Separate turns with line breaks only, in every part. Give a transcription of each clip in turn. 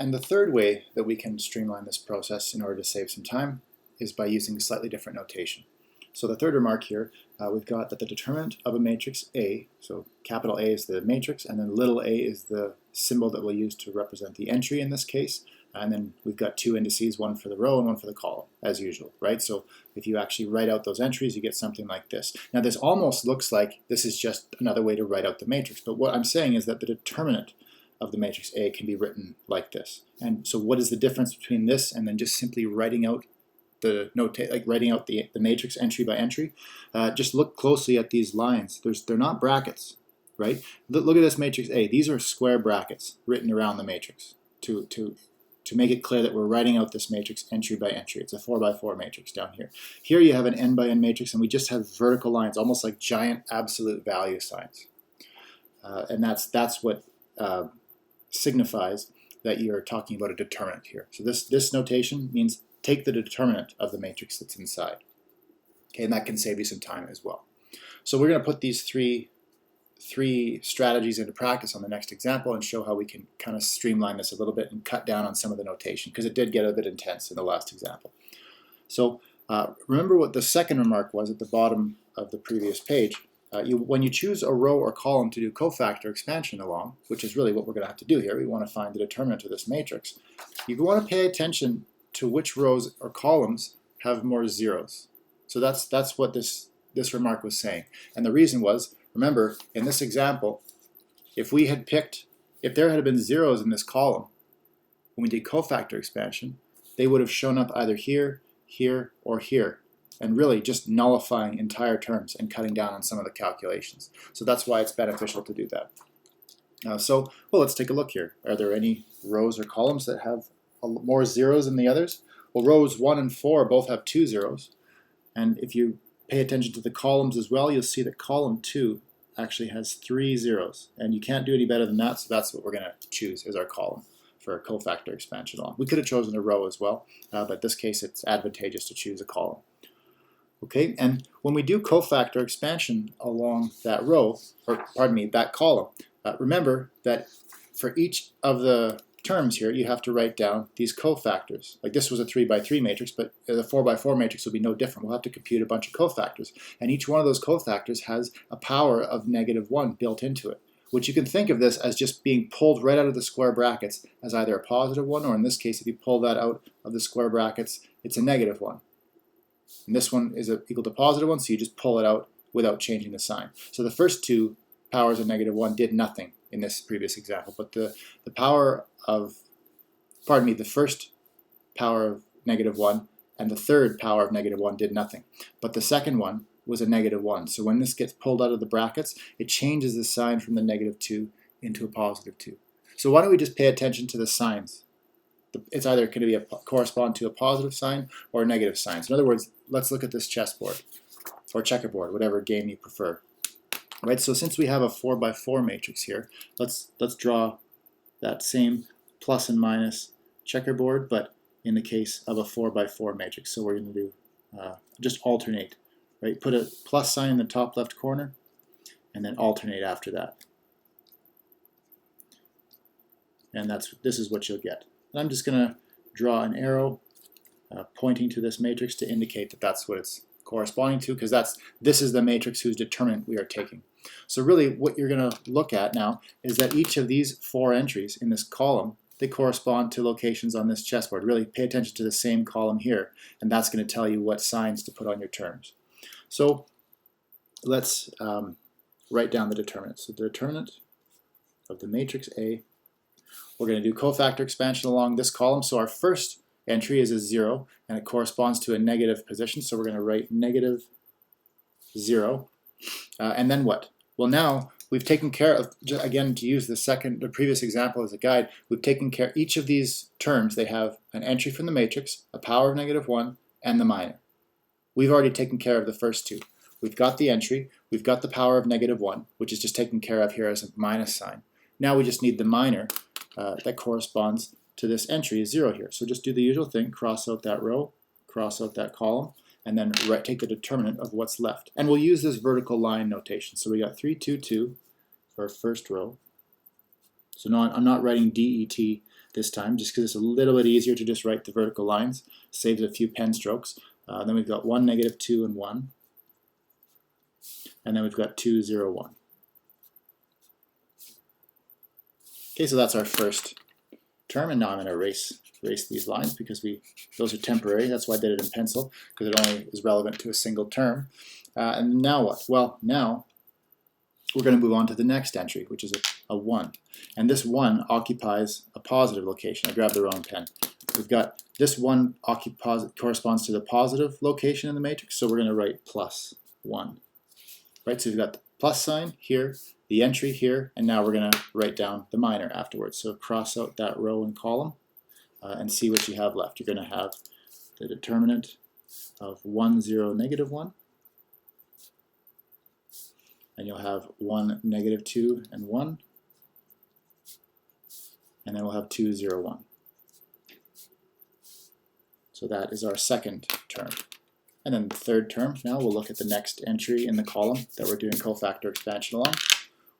And the third way that we can streamline this process in order to save some time is by using slightly different notation. So the third remark here, we've got that the determinant of a matrix A, so capital A is the matrix, and then little a is the symbol that we'll use to represent the entry in this case. And then we've got two indices, one for the row and one for the column, as usual, right? So if you actually write out those entries, you get something like this. Now this almost looks like this is just another way to write out the matrix, but what I'm saying is that the determinant of the matrix A can be written like this. And so what is the difference between this and then just simply writing out the writing out the matrix entry by entry? Just look closely at these lines. They're not brackets, right? Look at this matrix A. These are square brackets written around the matrix to make it clear that we're writing out this matrix entry by entry. It's a 4x4 matrix down here. Here you have an n by n matrix, and we just have vertical lines, almost like giant absolute value signs. And that's what signifies that you're talking about a determinant here. So this notation means take the determinant of the matrix that's inside. Okay, and that can save you some time as well. So we're going to put these three strategies into practice on the next example and show how we can kind of streamline this a little bit and cut down on some of the notation, because it did get a bit intense in the last example. So remember what the second remark was at the bottom of the previous page. When you choose a row or column to do cofactor expansion along, which is really what we're going to have to do here, we want to find the determinant of this matrix, you want to pay attention to which rows or columns have more zeros. So that's what this remark was saying. And the reason was, remember, in this example, if there had been zeros in this column, when we did cofactor expansion, they would have shown up either here, here, or here, and really just nullifying entire terms and cutting down on some of the calculations. So that's why it's beneficial to do that. Well, let's take a look here. Are there any rows or columns that have more zeros than the others? Well, rows 1 and 4 both have 2 zeros. And if you pay attention to the columns as well, you'll see that column 2 actually has 3 zeros. And you can't do any better than that, so that's what we're going to choose as our column for a cofactor expansion along. We could have chosen a row as well, but in this case it's advantageous to choose a column. Okay, and when we do cofactor expansion along that row, or pardon me, that column, remember that for each of the terms here, you have to write down these cofactors. Like this was a 3x3 matrix, but the 4x4 matrix will be no different. We'll have to compute a bunch of cofactors. And each one of those cofactors has a power of -1 built into it, which you can think of this as just being pulled right out of the square brackets as either a positive one, or in this case, if you pull that out of the square brackets, it's a -1. And this one is equal to +1, so you just pull it out without changing the sign. So the first two powers of -1 did nothing in this previous example, but the power of, pardon me, the first power of -1 and the third power of -1 did nothing. But the second one was a -1. So when this gets pulled out of the brackets, it changes the sign from the -2 into a +2. So why don't we just pay attention to the signs? It's either going to be correspond to a positive sign or a negative sign. So in other words, let's look at this chessboard or checkerboard, whatever game you prefer. Right, so since we have a 4x4 matrix here, let's draw that same plus and minus checkerboard, but in the case of a 4x4 matrix. So we're going to do just alternate, right? Put a plus sign in the top left corner, and then alternate after that. And this is what you'll get. And I'm just going to draw an arrow pointing to this matrix to indicate that that's what it's corresponding to, because this is the matrix whose determinant we are taking. So really what you're going to look at now is that each of these 4 entries in this column, they correspond to locations on this chessboard. Really pay attention to the same column here, and that's going to tell you what signs to put on your terms. So let's write down the determinant. So the determinant of the matrix A, we're going to do cofactor expansion along this column. So our first entry is a 0, and it corresponds to a negative position. So we're going to write -0. And then what? Well, now we've taken care of, again, to use the previous example as a guide, we've taken care, each of these terms, they have an entry from the matrix, a power of -1, and the minor. We've already taken care of the first two. We've got the entry, we've got the power of -1, which is just taken care of here as a minus sign. Now we just need the minor that corresponds to this entry, is 0 here. So just do the usual thing, cross out that row, cross out that column, and then take the determinant of what's left. And we'll use this vertical line notation. So we got 3, 2, 2 for our first row. So now I'm not writing DET this time, just because it's a little bit easier to just write the vertical lines, saves a few pen strokes. Then we've got 1, negative 2, and 1. And then we've got 2, 0, 1. Okay, so that's our first term, and now I'm going to erase these lines because those are temporary. That's why I did it in pencil, because it only is relevant to a single term. And now what? Well, now we're going to move on to the next entry, which is a 1. And this 1 occupies a positive location. I grabbed the wrong pen. We've got this 1 corresponds to the positive location in the matrix, so we're going to write plus 1. Right, so we've got the plus sign here, the entry here, and now we're going to write down the minor afterwards. So cross out that row and column and see what you have left. You're going to have the determinant of 1, 0, negative 1. And you'll have 1, negative 2, and 1. And then we'll have 2, 0, 1. So that is our second term. And then the third term, now we'll look at the next entry in the column that we're doing cofactor expansion along.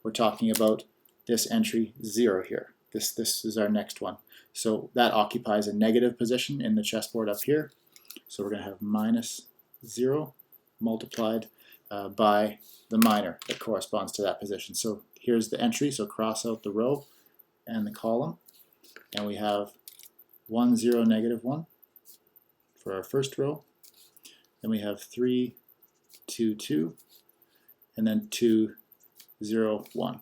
We're talking about this entry 0 here. This is our next one. So that occupies a negative position in the chessboard up here. So we're going to have minus 0 multiplied by the minor that corresponds to that position. So here's the entry, so cross out the row and the column. And we have 1, 0, negative 1 for our first row. Then we have 3, 2, 2, and then 2, 0, 1.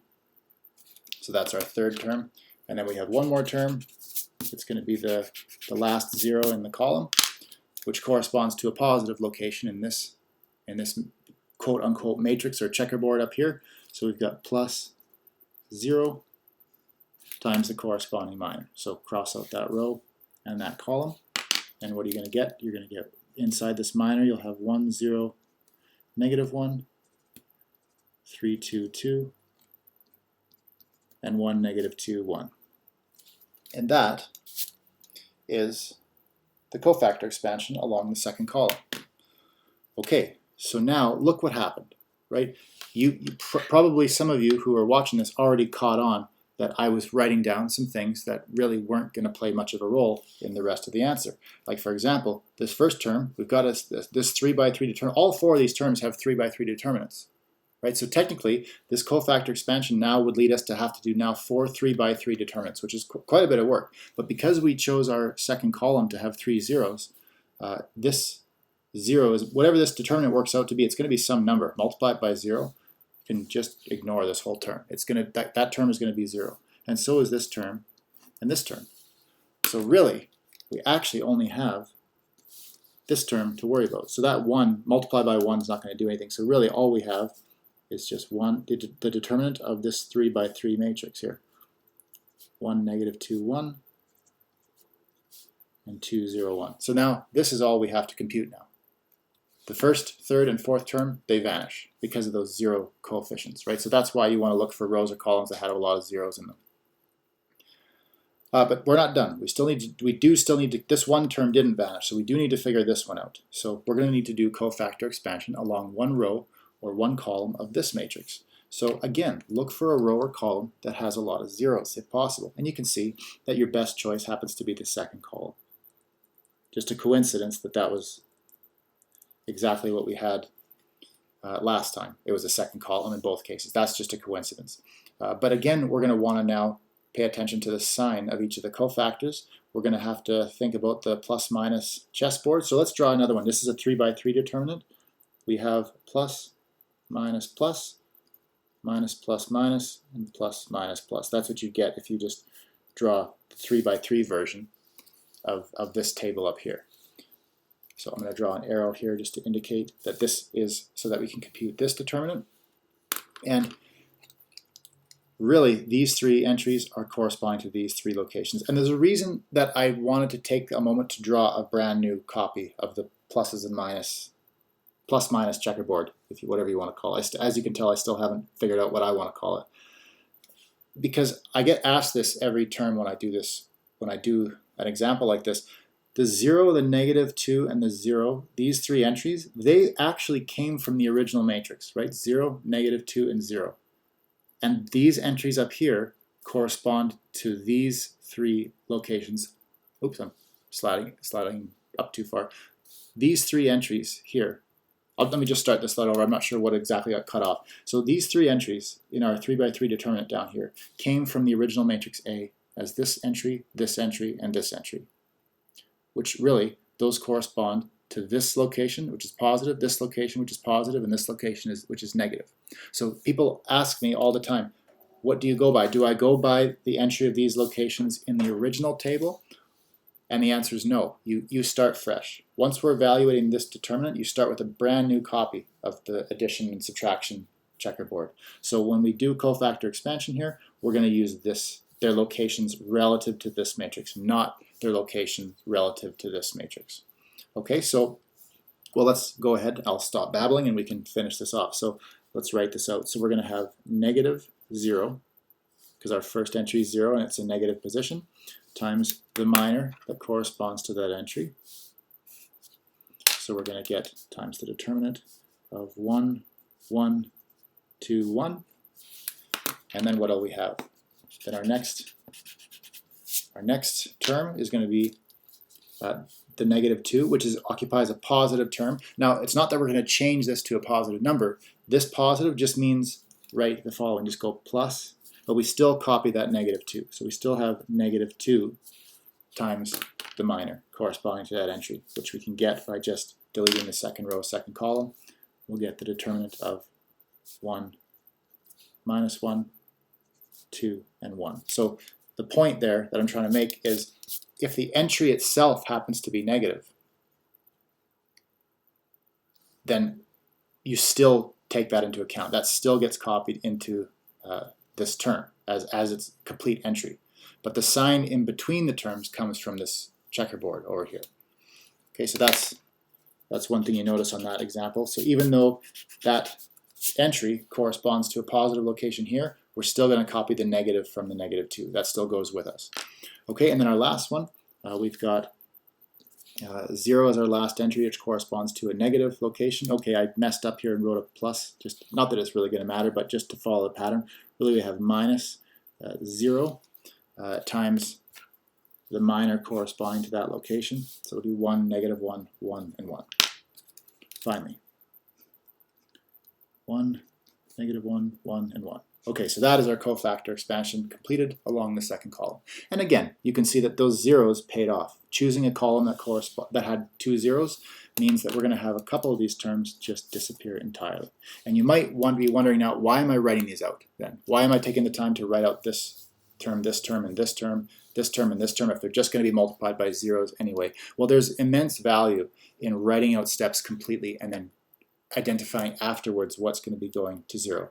So that's our third term. And then we have one more term. It's going to be the last 0 in the column, which corresponds to a positive location in this quote-unquote matrix or checkerboard up here. So we've got plus 0 times the corresponding minor. So cross out that row and that column. And what are you going to get? You're going to get inside this minor, you'll have 1, 0, negative 1, 3, 2, 2, and 1, negative 2, 1. And that is the cofactor expansion along the second column. Okay, so now look what happened, right? Probably some of you who are watching this already caught on that I was writing down some things that really weren't going to play much of a role in the rest of the answer. Like, for example, this first term, we've got this 3 by 3 determinant. All 4 of these terms have 3 by 3 determinants, right? So technically, this cofactor expansion now would lead us to have to do now 4 3 by 3 determinants, which is quite a bit of work. But because we chose our second column to have 3 zeros, this 0 is, whatever this determinant works out to be, it's going to be some number. Multiply it by 0. Can just ignore this whole term. It's going to that term is going to be 0, and so is this term and this term. So really, we actually only have this term to worry about. So that 1 multiplied by 1 is not going to do anything. So really, all we have is just the determinant of this 3 by 3 matrix here. 1, negative 2, 1, and 2, 0, 1. So now this is all we have to compute now. The first, third, and fourth term, they vanish because of those 0 coefficients, right? So that's why you want to look for rows or columns that have a lot of zeros in them. But we're not done. We do still need to, this one term didn't vanish, so we do need to figure this one out. So we're going to need to do cofactor expansion along one row or one column of this matrix. So again, look for a row or column that has a lot of zeros if possible. And you can see that your best choice happens to be the second column. Just a coincidence that that was exactly what we had last time. It was a second column in both cases. That's just a coincidence. But again, we're going to want to now pay attention to the sign of each of the cofactors. We're going to have to think about the plus minus chessboard. So let's draw another one. This is a 3 by 3 determinant. We have plus, minus, plus, minus, plus, minus, and plus, minus, plus. That's what you get if you just draw the 3 by 3 version of this table up here. So I'm going to draw an arrow here just to indicate that this is so that we can compute this determinant. And really, these 3 entries are corresponding to these 3 locations. And there's a reason that I wanted to take a moment to draw a brand new copy of the pluses and plus minus checkerboard, whatever you want to call it. As you can tell, I still haven't figured out what I want to call it. Because I get asked this every term when I do this, when I do an example like this. The 0, the negative 2, and the 0, these 3 entries, they actually came from the original matrix, right? 0, negative 2, and 0. And these entries up here correspond to these three locations. Oops, I'm sliding up too far. These three entries here. Let me just start this slide over. I'm not sure what exactly got cut off. So these three entries in our 3x3 determinant down here came from the original matrix A as this entry, and this entry, which really, those correspond to this location, which is positive, this location, which is positive, and this location, which is negative. So people ask me all the time, what do you go by? Do I go by the entry of these locations in the original table? And the answer is no. You start fresh. Once we're evaluating this determinant, you start with a brand new copy of the addition and subtraction checkerboard. So when we do cofactor expansion here, we're going to use their locations relative to this matrix, not their location relative to this matrix. Okay, so, well, let's go ahead. I'll stop babbling and we can finish this off. So let's write this out. So we're going to have -0, because our first entry is 0 and it's a negative position, times the minor that corresponds to that entry. So we're going to get times the determinant of 1, 1, 2, 1. And then what do we have? Then our next term is going to be the -2, which occupies a positive term. Now, it's not that we're going to change this to a positive number. This positive just means write the following. Just go plus, but we still copy that -2. So we still have -2 times the minor corresponding to that entry, which we can get by just deleting the second row, second column. We'll get the determinant of 1, -1, 2, and 1. So the point there that I'm trying to make is if the entry itself happens to be negative, then you still take that into account. That still gets copied into this term as its complete entry. But the sign in between the terms comes from this checkerboard over here. Okay, so that's one thing you notice on that example. So even though that entry corresponds to a positive location here, we're still going to copy the negative from the -2. That still goes with us. Okay, and then our last one, we've got 0 as our last entry, which corresponds to a negative location. Okay, I messed up here and wrote a plus, just not that it's really going to matter, but just to follow the pattern. Really, we have -0 times the minor corresponding to that location. So we'll do 1, -1, 1, and 1. Finally, 1, -1, 1, and 1. Okay, so that is our cofactor expansion completed along the second column. And again, you can see that those zeros paid off. Choosing a column that had 2 zeros means that we're going to have a couple of these terms just disappear entirely. And you might be wondering now, why am I writing these out then? Why am I taking the time to write out this term, this term, and this term, this term, and this term if they're just going to be multiplied by zeros anyway? Well, there's immense value in writing out steps completely and then identifying afterwards what's going to be going to 0.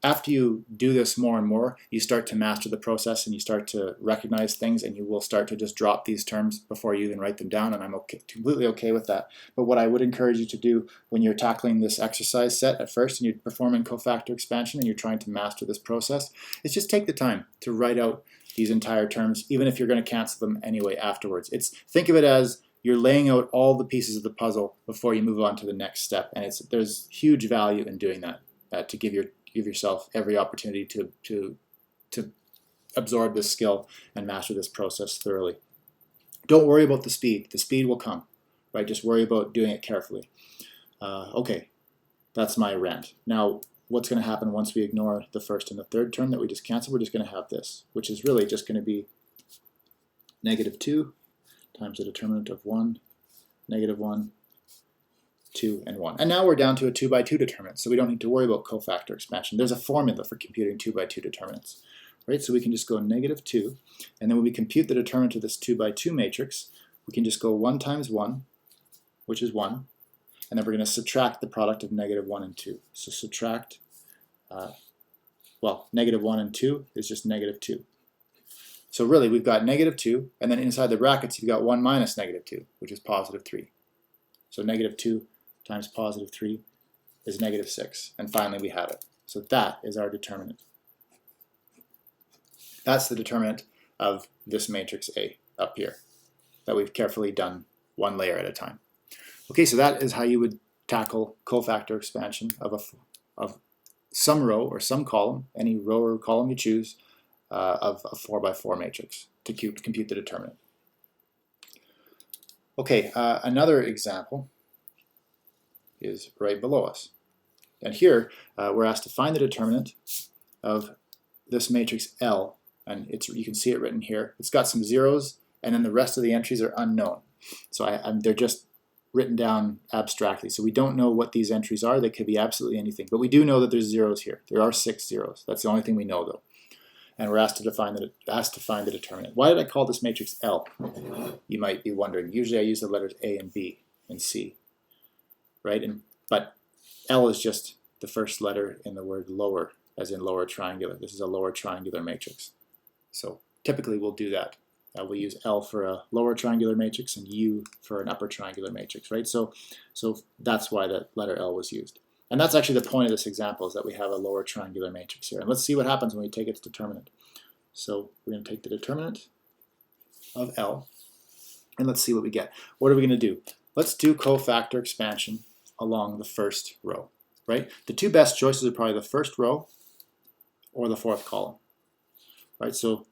After you do this more and more, you start to master the process and you start to recognize things, and you will start to just drop these terms before you even write them down, and I'm completely okay with that. But what I would encourage you to do when you're tackling this exercise set at first and you're performing cofactor expansion and you're trying to master this process is just take the time to write out these entire terms, even if you're going to cancel them anyway afterwards. Think of it as you're laying out all the pieces of the puzzle before you move on to the next step, and there's huge value in doing that to give yourself every opportunity to absorb this skill and master this process thoroughly. Don't worry about the speed. The speed will come, right? Just worry about doing it carefully. Okay, that's my rant. Now, what's going to happen once we ignore the first and the third term that we just canceled? We're just going to have this, which is really just going to be -2 times the determinant of 1, -1, 2, and 1. And now we're down to a 2x2 determinant, so we don't need to worry about cofactor expansion. There's a formula for computing 2x2 determinants, right? So we can just go -2, and then when we compute the determinant of this 2x2 matrix, we can just go 1 times 1, which is 1, and then we're going to subtract the product of -1 and 2. So subtract, -1 and 2 is just -2. So really, we've got -2, and then inside the brackets, you've got 1 minus -2, which is +3. So -2 times +3 is -6. And finally, we have it. So that is our determinant. That's the determinant of this matrix A up here that we've carefully done one layer at a time. Okay, so that is how you would tackle cofactor expansion of some row or some column, any row or column you choose, of a 4 by 4 matrix to compute the determinant. Okay, another example is right below us. And here we're asked to find the determinant of this matrix L, and you can see it written here. It's got some zeros, and then the rest of the entries are unknown. So they're just written down abstractly. So we don't know what these entries are. They could be absolutely anything. But we do know that there's zeros here. There are 6 zeros. That's the only thing we know, though. And we're asked to find the determinant. Why did I call this matrix L? You might be wondering. Usually I use the letters A and B and C, right? But L is just the first letter in the word lower, as in lower triangular. This is a lower triangular matrix. So typically we'll do that. We'll use L for a lower triangular matrix and U for an upper triangular matrix, right? So that's why the letter L was used. And that's actually the point of this example, is that we have a lower triangular matrix here. And let's see what happens when we take its determinant. So we're going to take the determinant of L, and let's see what we get. What are we going to do? Let's do cofactor expansion along the first row, right? The two best choices are probably the first row or the fourth column, right? So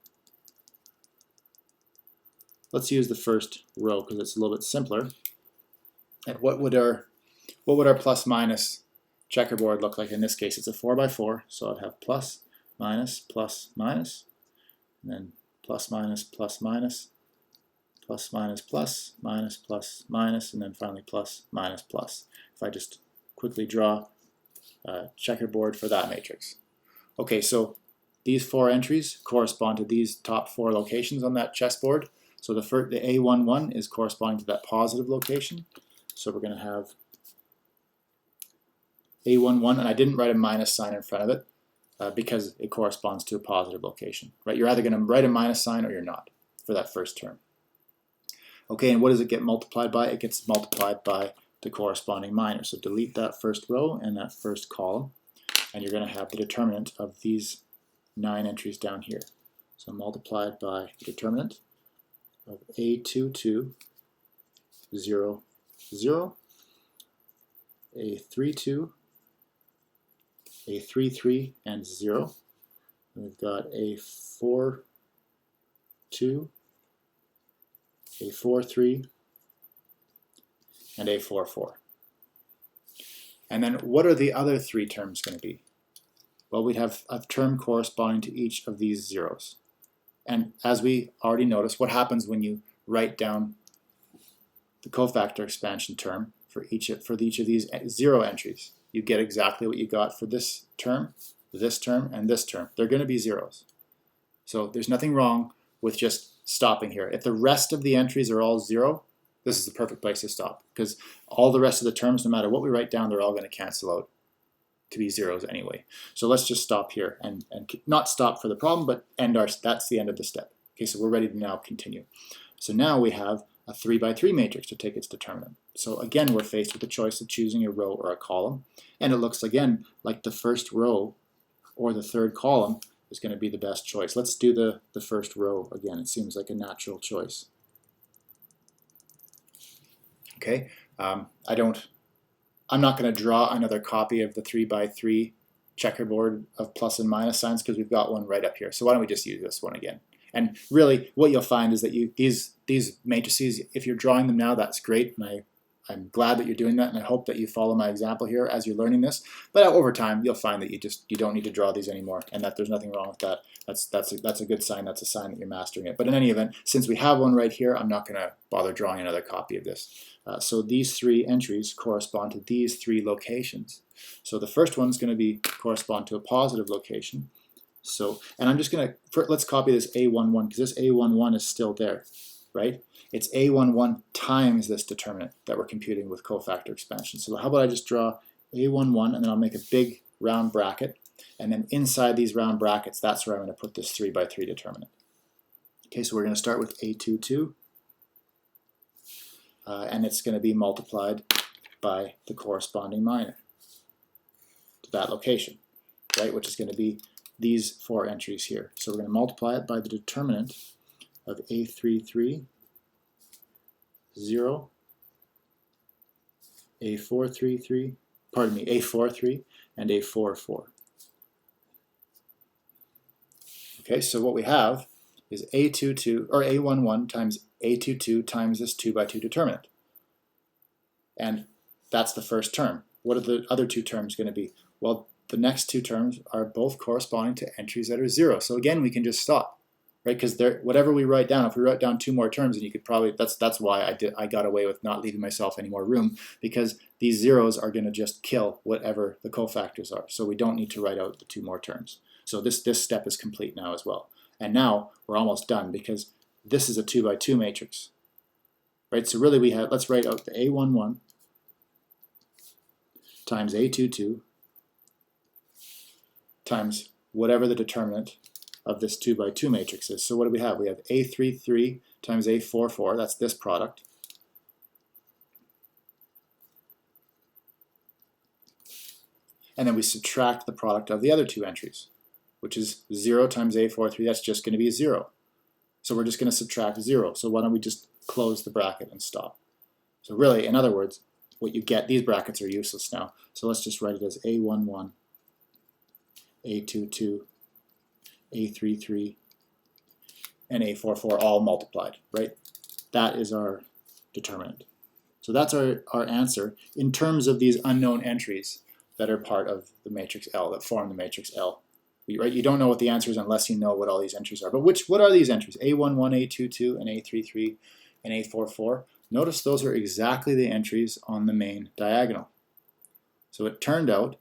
let's use the first row because it's a little bit simpler. And what would our plus minus checkerboard look like? In this case, it's a 4 by 4, so I'd have plus, minus, and then plus, minus, plus, minus, plus, minus, plus, minus, plus, minus, and then finally plus, minus, plus. If I just quickly draw a checkerboard for that matrix. Okay, so these 4 entries correspond to these top 4 locations on that chessboard. So the A11 is corresponding to that positive location. So we're going to have A11, and I didn't write a minus sign in front of it because it corresponds to a positive location, right? You're either going to write a minus sign or you're not for that first term. Okay, and what does it get multiplied by? It gets multiplied by the corresponding minor. So delete that first row and that first column, and you're going to have the determinant of these 9 entries down here. So multiplied by the determinant of A22, 0, 0, A32, A33, and 0. And we've got A42, A43, and A44. And then what are the other 3 terms going to be? Well, we'd have a term corresponding to each of these zeros. And as we already noticed, what happens when you write down the cofactor expansion term for each of these 0 entries? You get exactly what you got for this term, and this term. They're going to be zeros. So there's nothing wrong with just stopping here. If the rest of the entries are all 0, this is the perfect place to stop, because all the rest of the terms, no matter what we write down, they're all going to cancel out to be zeros anyway. So let's just stop here and not stop for the problem, but that's the end of the step. Okay, so we're ready to now continue. So now we have a 3 by 3 matrix to take its determinant. So again, we're faced with the choice of choosing a row or a column, and it looks again like the first row or the third column is going to be the best choice. Let's do the first row again. It seems like a natural choice. Okay, I'm not going to draw another copy of the 3 by 3 checkerboard of plus and minus signs because we've got one right up here. So why don't we just use this one again? And really, what you'll find is that these matrices, if you're drawing them now, that's great, and I'm glad that you're doing that, and I hope that you follow my example here as you're learning this. But over time, you'll find that you don't need to draw these anymore, and that there's nothing wrong with that. That's a good sign. That's a sign that you're mastering it. But in any event, since we have one right here, I'm not going to bother drawing another copy of this. So these 3 entries correspond to these 3 locations. So the first one's going to correspond to a positive location. So, and I'm just going to, let's copy this A11 because this A11 is still there, right? It's A11 times this determinant that we're computing with cofactor expansion. So how about I just draw A11 and then I'll make a big round bracket, and then inside these round brackets, that's where I'm going to put this 3 by 3 determinant. Okay, so we're going to start with A22, and it's going to be multiplied by the corresponding minor to that location, right, which is going to be these 4 entries here. So we're going to multiply it by the determinant of A33, 0, A43, A43, and A44. Okay, so what we have is A22 or A11 times A22 times this 2 by 2 determinant. And that's the first term. What are the other two terms going to be? Well, the next two terms are both corresponding to entries that are 0. So again, we can just stop, right? Because whatever we write down, if we write down two more terms, and you could probably, that's why I got away with not leaving myself any more room, because these zeros are going to just kill whatever the cofactors are. So we don't need to write out the two more terms. So this step is complete now as well. And now we're almost done because this is a 2 by 2 matrix, right? So really we have, let's write out the A11 times A22 times whatever the determinant of this 2 by 2 matrix is. So what do we have? We have A33 times A44, that's this product. And then we subtract the product of the other two entries, which is 0 times A43, that's just going to be 0. So we're just going to subtract 0. So why don't we just close the bracket and stop? So really, in other words, what you get, these brackets are useless now. So let's just write it as A11, A22, A33, and A44 all multiplied, right? That is our determinant. So that's our answer in terms of these unknown entries that are part of the matrix L, that form the matrix L. Right? You don't know what the answer is unless you know what all these entries are. But what are these entries? A11, A22, and A33, and A44. Notice those are exactly the entries on the main diagonal. So it turned out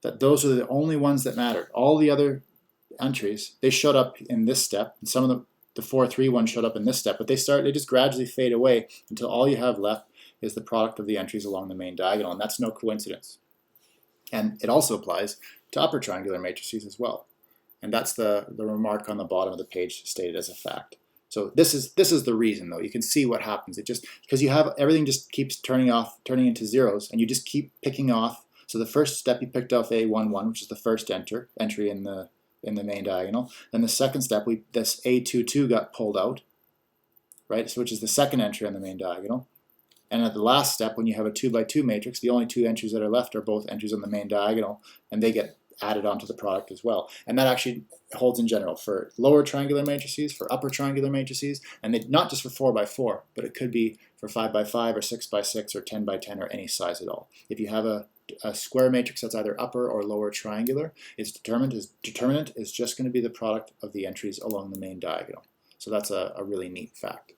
that those are the only ones that mattered. All the other entries, they showed up in this step, and some of the 4-3 ones showed up in this step, but they just gradually fade away until all you have left is the product of the entries along the main diagonal, and that's no coincidence. And it also applies to upper triangular matrices as well. And that's the remark on the bottom of the page stated as a fact. So this is the reason, though. You can see what happens. It just, because you have everything just keeps turning into zeros, and you just keep picking off. So the first step you picked off A11, which is the first entry in the main diagonal. Then the second step, this A22 got pulled out, right? So which is the second entry on the main diagonal. And at the last step, when you have a 2 by 2 matrix, the only two entries that are left are both entries on the main diagonal, and they get added onto the product as well. And that actually holds in general for lower triangular matrices, for upper triangular matrices, and not just for 4 by 4, but it could be for 5 by 5 or 6 by 6 or 10 by 10 or any size at all. If you have a square matrix that's either upper or lower triangular, its determinant is just going to be the product of the entries along the main diagonal. So that's a really neat fact.